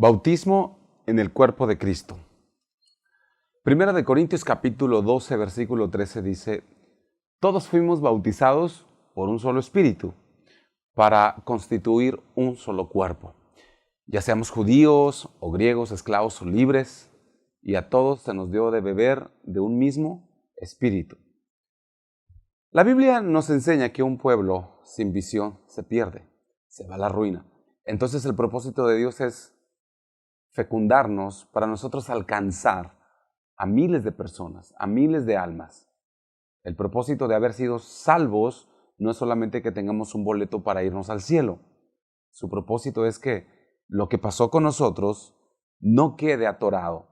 Bautismo en el cuerpo de Cristo. Primera de Corintios capítulo 12, versículo 13 dice: todos fuimos bautizados por un solo espíritu para constituir un solo cuerpo, ya seamos judíos o griegos, esclavos o libres, y a todos se nos dio de beber de un mismo espíritu. La Biblia nos enseña que un pueblo sin visión se pierde, se va a la ruina. Entonces el propósito de Dios es fecundarnos para nosotros alcanzar a miles de personas, a miles de almas. El propósito de haber sido salvos no es solamente que tengamos un boleto para irnos al cielo. Su propósito es que lo que pasó con nosotros no quede atorado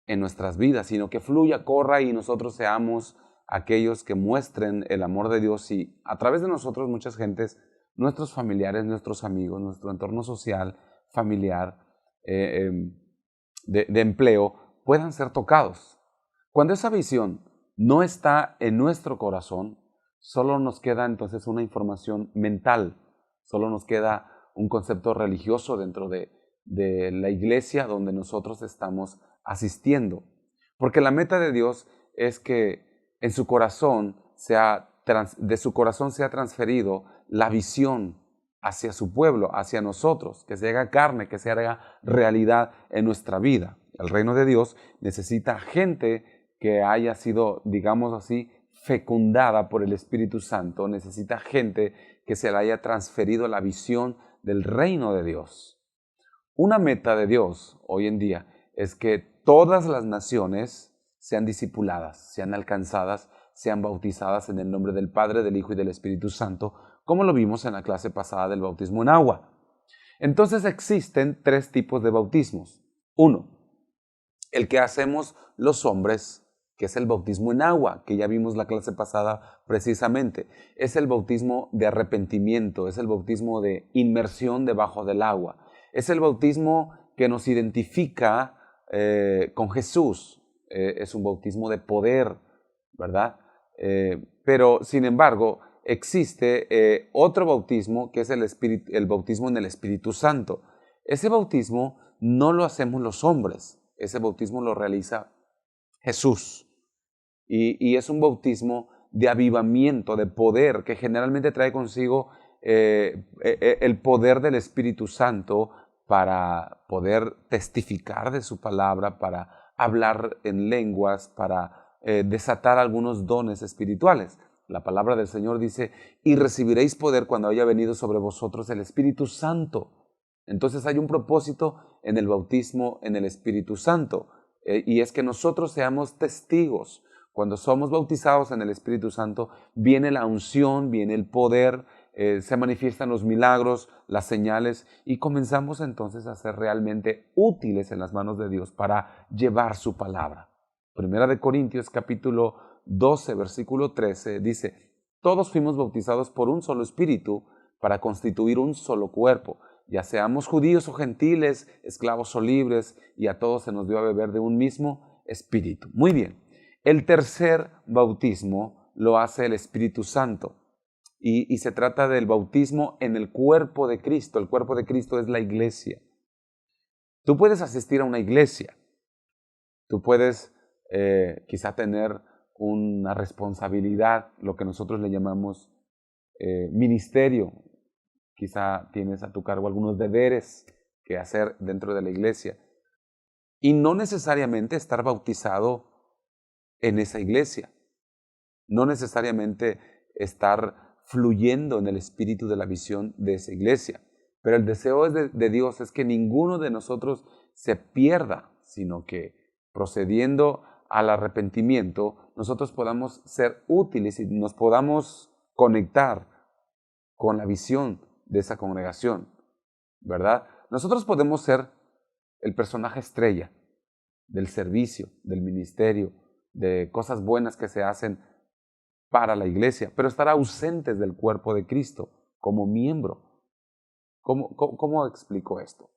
en nuestras vidas, sino que fluya, corra y nosotros seamos aquellos que muestren el amor de Dios y a través de nosotros muchas gentes, nuestros familiares, nuestros amigos, nuestro entorno social, familiar, de empleo, puedan ser tocados. Cuando esa visión no está en nuestro corazón, solo nos queda entonces una información mental, solo nos queda un concepto religioso dentro de la iglesia donde nosotros estamos asistiendo. Porque la meta de Dios es que en su corazón de su corazón sea transferido la visión hacia su pueblo, hacia nosotros, que se haga carne, que se haga realidad en nuestra vida. El reino de Dios necesita gente que haya sido, digamos así, fecundada por el Espíritu Santo, necesita gente que se le haya transferido la visión del reino de Dios. Una meta de Dios hoy en día es que todas las naciones sean discipuladas, sean alcanzadas, sean bautizadas en el nombre del Padre, del Hijo y del Espíritu Santo, como lo vimos en la clase pasada del bautismo en agua. Entonces existen tres tipos de bautismos. Uno, el que hacemos los hombres, que es el bautismo en agua, que ya vimos la clase pasada precisamente. Es el bautismo de arrepentimiento, es el bautismo de inmersión debajo del agua. Es el bautismo que nos identifica con Jesús. Es un bautismo de poder, ¿verdad? Pero, sin embargo, existe otro bautismo que es el bautismo en el Espíritu Santo. Ese bautismo no lo hacemos los hombres, ese bautismo lo realiza Jesús. Y es un bautismo de avivamiento, de poder, que generalmente trae consigo el poder del Espíritu Santo para poder testificar de su palabra, para hablar en lenguas, para desatar algunos dones espirituales. La palabra del Señor dice: y recibiréis poder cuando haya venido sobre vosotros el Espíritu Santo. Entonces hay un propósito en el bautismo en el Espíritu Santo, y es que nosotros seamos testigos. Cuando somos bautizados en el Espíritu Santo, viene la unción, viene el poder, se manifiestan los milagros, las señales, y comenzamos entonces a ser realmente útiles en las manos de Dios para llevar su palabra. Primera de Corintios capítulo 12, versículo 13 dice: todos fuimos bautizados por un solo espíritu para constituir un solo cuerpo, ya seamos judíos o gentiles, esclavos o libres, y a todos se nos dio a beber de un mismo espíritu. Muy bien. El tercer bautismo lo hace el Espíritu Santo y se trata del bautismo en el cuerpo de Cristo. El cuerpo de Cristo es la iglesia. Tú puedes asistir a una iglesia, tú puedes quizá tener una responsabilidad, lo que nosotros le llamamos ministerio. Quizá tienes a tu cargo algunos deberes que hacer dentro de la iglesia. Y no necesariamente estar bautizado en esa iglesia. No necesariamente estar fluyendo en el espíritu de la visión de esa iglesia. Pero el deseo de Dios es que ninguno de nosotros se pierda, sino que procediendo al arrepentimiento, nosotros podamos ser útiles y nos podamos conectar con la visión de esa congregación, ¿verdad? Nosotros podemos ser el personaje estrella del servicio, del ministerio, de cosas buenas que se hacen para la iglesia, pero estar ausentes del cuerpo de Cristo como miembro. ¿Cómo explico esto?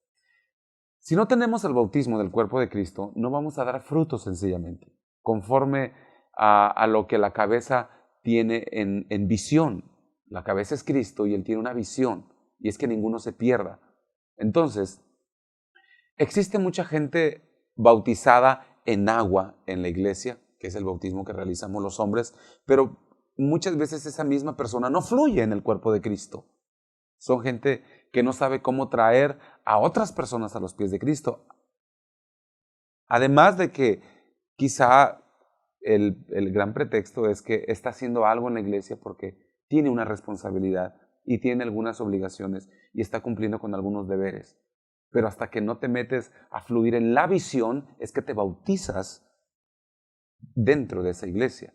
Si no tenemos el bautismo del cuerpo de Cristo, no vamos a dar frutos sencillamente, conforme a lo que la cabeza tiene en visión. La cabeza es Cristo y Él tiene una visión, y es que ninguno se pierda. Entonces, Existe mucha gente bautizada en agua en la iglesia, que es el bautismo que realizamos los hombres, pero muchas veces esa misma persona no fluye en el cuerpo de Cristo. Son gente que no sabe cómo traer a otras personas a los pies de Cristo. Además de que quizá el gran pretexto es que está haciendo algo en la iglesia porque tiene una responsabilidad y tiene algunas obligaciones y está cumpliendo con algunos deberes. Pero hasta que no te metes a fluir en la visión es que te bautizas dentro de esa iglesia.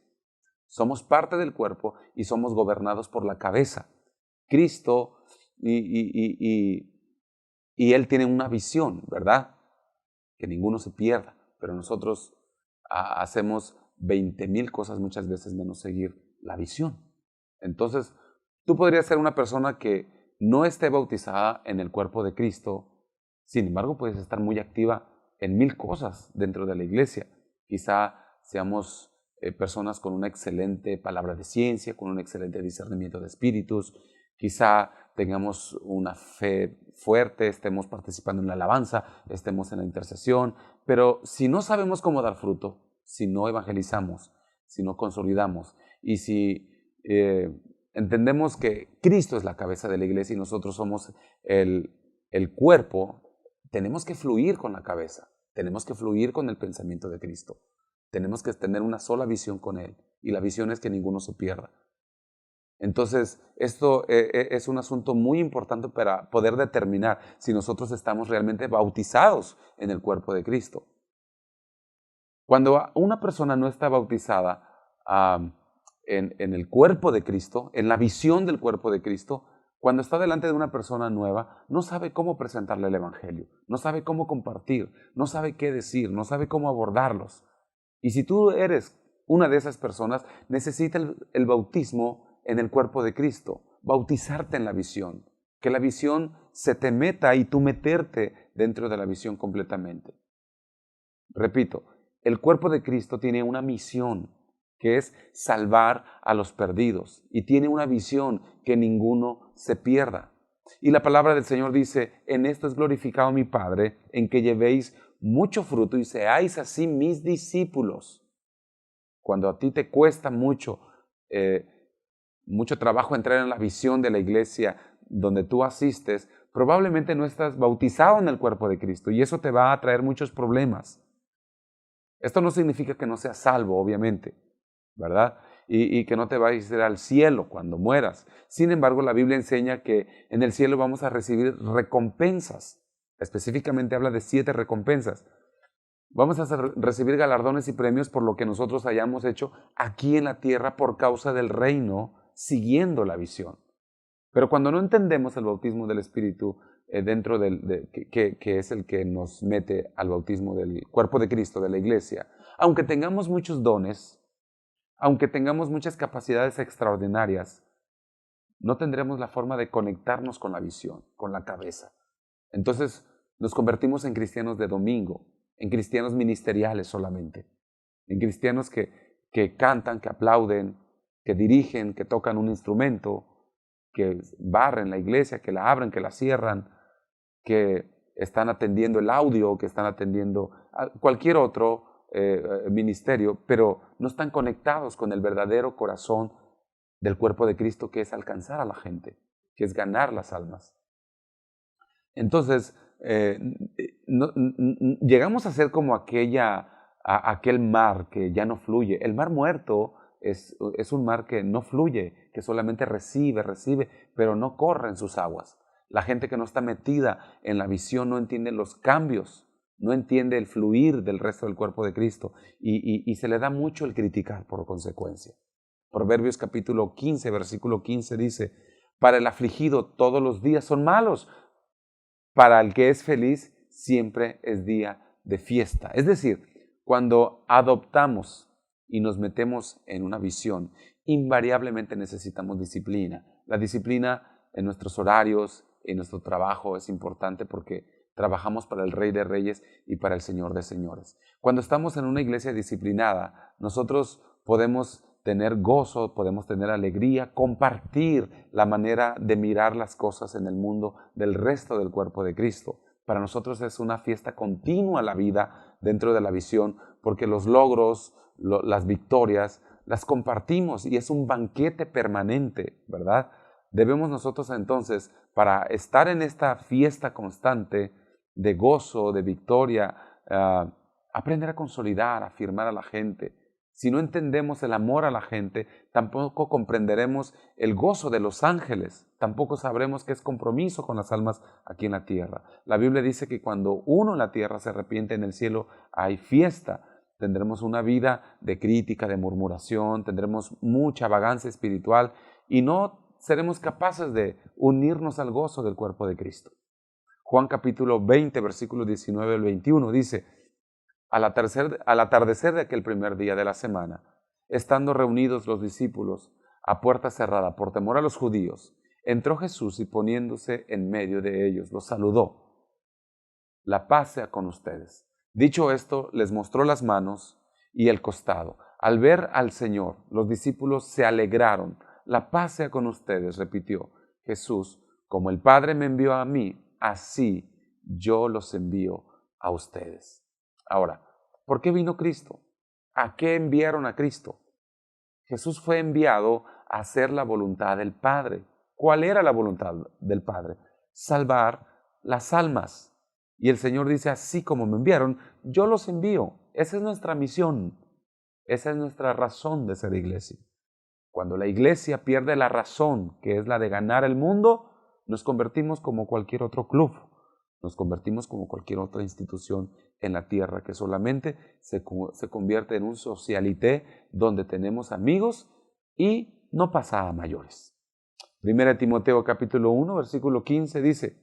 Somos parte del cuerpo y somos gobernados por la cabeza. Cristo y Él tiene una visión, ¿verdad? Que ninguno se pierda, pero nosotros hacemos 20,000 cosas muchas veces menos seguir la visión. Entonces, tú podrías ser una persona que no esté bautizada en el cuerpo de Cristo, sin embargo, puedes estar muy activa en 1000 cosas dentro de la iglesia. Quizá seamos personas con una excelente palabra de ciencia, con un excelente discernimiento de espíritus, quizá tengamos una fe fuerte, estemos participando en la alabanza, estemos en la intercesión, pero si no sabemos cómo dar fruto, si no evangelizamos, si no consolidamos y si entendemos que Cristo es la cabeza de la iglesia y nosotros somos el cuerpo, tenemos que fluir con la cabeza, tenemos que fluir con el pensamiento de Cristo, tenemos que tener una sola visión con Él y la visión es que ninguno se pierda. Entonces, esto es un asunto muy importante para poder determinar si nosotros estamos realmente bautizados en el cuerpo de Cristo. Cuando una persona no está bautizada en el cuerpo de Cristo, en la visión del cuerpo de Cristo, cuando está delante de una persona nueva, no sabe cómo presentarle el Evangelio, no sabe cómo compartir, no sabe qué decir, no sabe cómo abordarlos. Y si tú eres una de esas personas, necesita el bautismo en el cuerpo de Cristo, bautizarte en la visión, que la visión se te meta y tú meterte dentro de la visión completamente. Repito, el cuerpo de Cristo tiene una misión, que es salvar a los perdidos, y tiene una visión, que ninguno se pierda. Y la palabra del Señor dice, en esto es glorificado mi Padre, en que llevéis mucho fruto y seáis así mis discípulos. Cuando a ti te cuesta mucho trabajo entrar en la visión de la iglesia donde tú asistes, probablemente no estás bautizado en el cuerpo de Cristo y eso te va a traer muchos problemas. Esto no significa que no seas salvo, obviamente, ¿verdad? Y que no te vayas a ir al cielo cuando mueras. Sin embargo, la Biblia enseña que en el cielo vamos a recibir recompensas. Específicamente habla de 7 recompensas. Vamos a recibir galardones y premios por lo que nosotros hayamos hecho aquí en la tierra por causa del reino, siguiendo la visión. Pero cuando no entendemos el bautismo del Espíritu dentro que es el que nos mete al bautismo del cuerpo de Cristo, de la iglesia, aunque tengamos muchos dones, aunque tengamos muchas capacidades extraordinarias, no tendremos la forma de conectarnos con la visión, con la cabeza. Entonces nos convertimos en cristianos de domingo, en cristianos ministeriales solamente, en cristianos que cantan, que aplauden, que dirigen, que tocan un instrumento, que barren la iglesia, que la abren, que la cierran, que están atendiendo el audio, que están atendiendo cualquier otro ministerio, pero no están conectados con el verdadero corazón del cuerpo de Cristo, que es alcanzar a la gente, que es ganar las almas. Entonces, llegamos a ser como aquel mar que ya no fluye. El mar muerto es un mar que no fluye, que solamente recibe, pero no corre en sus aguas. La gente que no está metida en la visión no entiende los cambios, no entiende el fluir del resto del cuerpo de Cristo y se le da mucho el criticar por consecuencia. Proverbios capítulo 15, versículo 15 dice, para el afligido todos los días son malos, para el que es feliz siempre es día de fiesta. Es decir, cuando adoptamos y nos metemos en una visión, invariablemente necesitamos disciplina. La disciplina en nuestros horarios, en nuestro trabajo es importante porque trabajamos para el Rey de Reyes y para el Señor de Señores. Cuando estamos en una iglesia disciplinada, nosotros podemos tener gozo, podemos tener alegría, compartir la manera de mirar las cosas en el mundo del resto del cuerpo de Cristo. Para nosotros es una fiesta continua la vida dentro de la visión, porque los logros, las victorias, las compartimos y es un banquete permanente, ¿verdad? Debemos nosotros entonces, para estar en esta fiesta constante de gozo, de victoria, aprender a consolidar, a afirmar a la gente. Si no entendemos el amor a la gente, tampoco comprenderemos el gozo de los ángeles, tampoco sabremos qué es compromiso con las almas aquí en la tierra. La Biblia dice que cuando uno en la tierra se arrepiente, en el cielo hay fiesta. Tendremos una vida de crítica, de murmuración, tendremos mucha vagancia espiritual y no seremos capaces de unirnos al gozo del cuerpo de Cristo. Juan capítulo 20, versículos 19 al 21 dice: al atardecer de aquel primer día de la semana, estando reunidos los discípulos a puerta cerrada por temor a los judíos, entró Jesús y poniéndose en medio de ellos, los saludó. La paz sea con ustedes. Dicho esto, les mostró las manos y el costado. Al ver al Señor, los discípulos se alegraron. La paz sea con ustedes, repitió Jesús. Como el Padre me envió a mí, así yo los envío a ustedes. Ahora, ¿por qué vino Cristo? ¿A qué enviaron a Cristo? Jesús fue enviado a hacer la voluntad del Padre. ¿Cuál era la voluntad del Padre? Salvar las almas. Y el Señor dice, así como me enviaron, yo los envío. Esa es nuestra misión. Esa es nuestra razón de ser iglesia. Cuando la iglesia pierde la razón, que es la de ganar el mundo, nos convertimos como cualquier otro club. Nos convertimos como cualquier otra institución en la tierra que solamente se convierte en un socialité donde tenemos amigos y no pasa a mayores. 1 Timoteo capítulo 1, versículo 15 dice: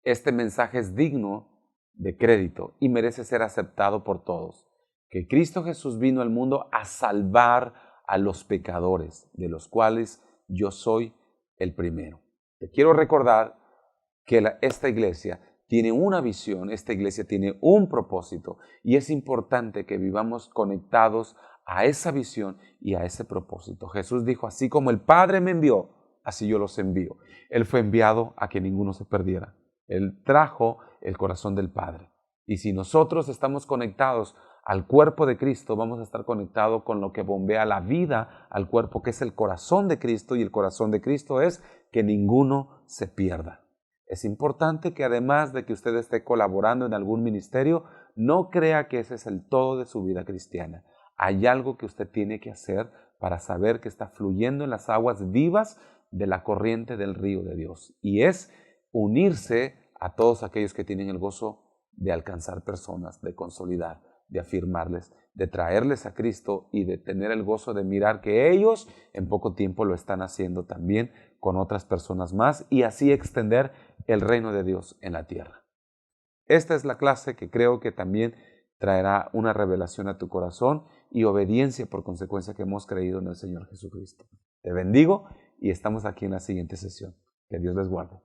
este mensaje es digno de crédito y merece ser aceptado por todos, que Cristo Jesús vino al mundo a salvar a los pecadores, de los cuales yo soy el primero. Te quiero recordar que esta iglesia tiene una visión, esta iglesia tiene un propósito y es importante que vivamos conectados a esa visión y a ese propósito. Jesús dijo, así como el Padre me envió, así yo los envío. Él fue enviado a que ninguno se perdiera. Él trajo el corazón del Padre. Y si nosotros estamos conectados al cuerpo de Cristo, vamos a estar conectados con lo que bombea la vida al cuerpo, que es el corazón de Cristo, y el corazón de Cristo es que ninguno se pierda. Es importante que además de que usted esté colaborando en algún ministerio, no crea que ese es el todo de su vida cristiana. Hay algo que usted tiene que hacer para saber que está fluyendo en las aguas vivas de la corriente del río de Dios. Y es unirse a todos aquellos que tienen el gozo de alcanzar personas, de consolidar, de afirmarles, de traerles a Cristo y de tener el gozo de mirar que ellos en poco tiempo lo están haciendo también con otras personas más y así extender el reino de Dios en la tierra. Esta es la clase que creo que también traerá una revelación a tu corazón y obediencia por consecuencia que hemos creído en el Señor Jesucristo. Te bendigo y estamos aquí en la siguiente sesión. Que Dios les guarde.